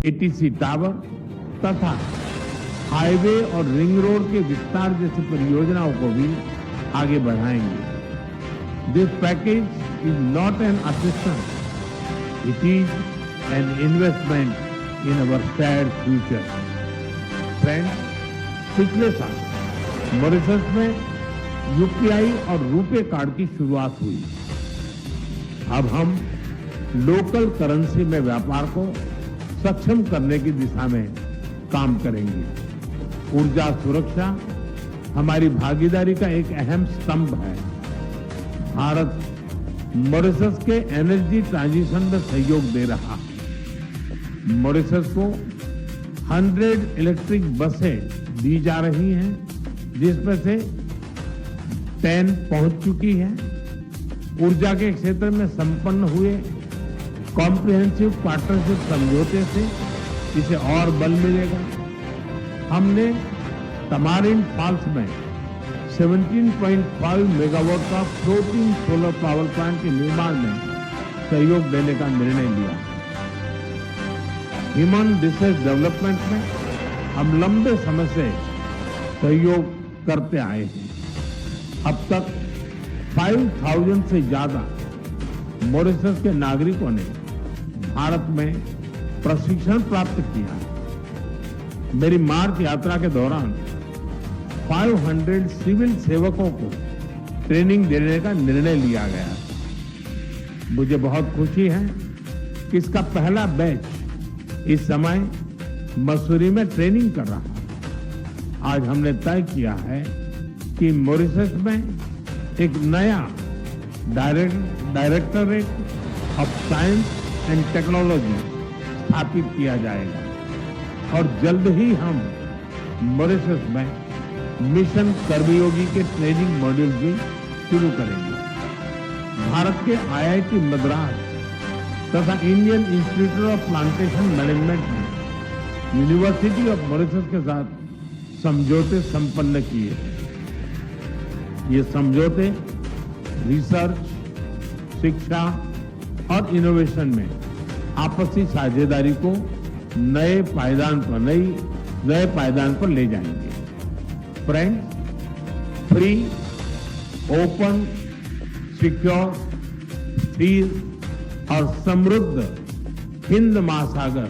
ATC tower तथा highway और ring road के विस्तार जैसी परियोजनाओं को भी आगे बढ़ाएंगे। This package is not an assistance, it is an investment in our shared future. Friends, पिछले साल मॉरिशस में यूपीआई और रुपे कार्ड की शुरुआत हुई। अब हम लोकल करेंसी में व्यापार को सक्षम करने की दिशा में काम करेंगे। ऊर्जा सुरक्षा हमारी भागीदारी का एक अहम स्तंभ है। भारत मॉरिशस के एनर्जी ट्रांजिशन में सहयोग दे रहा है। मॉरिशस को 100 इलेक्ट्रिक बसें दी जा रही हैं, जिसमें से 10 पहुंच चुकी हैं। ऊर्जा के क्षेत्र में संपन्न हुए कॉम्प्रिहेंसिव पार्टनरशिप समझौते से इसे और बल मिलेगा। हमने तमारिन फॉल्स में 17.5 मेगावाट का फ्लोटिंग सोलर पावर प्लांट के निर्माण में सहयोग देने का निर्णय लिया। ह्यूमन रिसोर्स डेवलपमेंट में हम लंबे समय से सहयोग करते आए हैं। अब तक 5,000 से ज्यादा मॉरिशस के नागरिकों ने भारत में प्रशिक्षण प्राप्त किया। मेरी मार्च यात्रा के दौरान 500 सिविल सेवकों को ट्रेनिंग देने का निर्णय लिया गया। मुझे बहुत खुशी है कि इसका पहला बैच इस समय मसूरी में ट्रेनिंग कर रहा है। आज हमने तय किया है कि मॉरिशस में एक नया directorate of science and technology स्थापित किया जाएगा और जल्द ही हम मॉरिशस में मिशन कर्मयोगी के ट्रेनिंग मॉड्यूल भी शुरू करेंगे। भारत के आईआईटी मद्रास तथा Indian institute of plantation management ने यूनिवर्सिटी ऑफ मॉरिशस के साथ समझौते संपन्न किए। ये समझौते रिसर्च, शिक्षा और इनोवेशन में आपसी साझेदारी को नए पायदान पर ले जाएंगे। फ्रेंड्स, फ्री, ओपन, सिक्योर, स्थिर और समृद्ध हिंद महासागर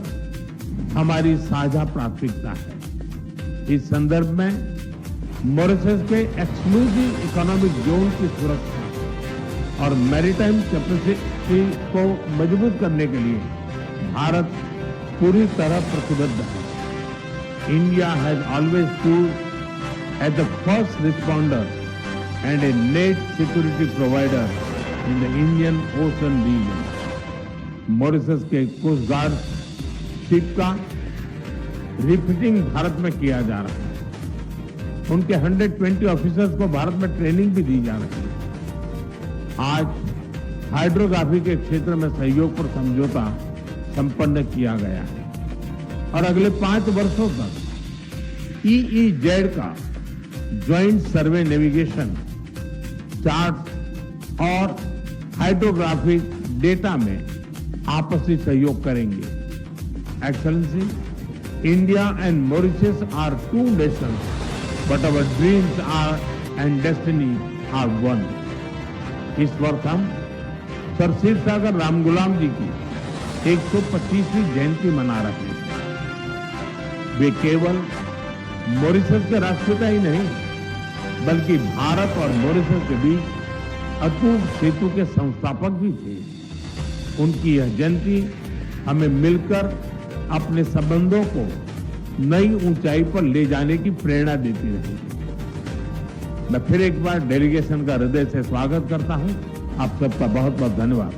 हमारी साझा प्राथमिकता है। इस संदर्भ में मॉरिशस के एक्सक्लूसिव इकोनॉमिक जोन की सुरक्षा और मैरीटाइम कैपेसिटी को मजबूत करने के लिए भारत पूरी तरह प्रतिबद्ध है। India has always stood as the first responder and a net security provider in the Indian Ocean region. Mauritius के कोस्ट गार्ड शिप का रिफिटिंग भारत में किया जा रहा है। उनके 120 ऑफिसर्स को भारत में ट्रेनिंग भी दी जा रही है। आज हाइड्रोग्राफी के क्षेत्र में सहयोग पर समझौता संपन्न किया गया है और अगले 5 वर्षों तक EEZ का ज्वाइंट सर्वे नेविगेशन, चार्ट और हाइड्रोग्राफिक डेटा में आपसी सहयोग करेंगे। Excellency, India and Mauritius are 2 nations, but our dreams are and destiny are 1। इस वर्ष हम सर शिवसागर रामगुलाम जी की 125वीं जयंती मना रहे हैं। वे केवल मॉरिशस के राष्ट्रपिता ही नहीं, बल्कि भारत और मॉरिशस के बीच अटूट सेतु के संस्थापक भी थे। उनकी यह जयंती हमें मिलकर अपने संबंधों को नई ऊंचाई पर ले जाने की प्रेरणा देती रहेगी। मैं फिर एक बार डेलीगेशन का हृदय से स्वागत करता हूं। आप सबका बहुत बहुत धन्यवाद।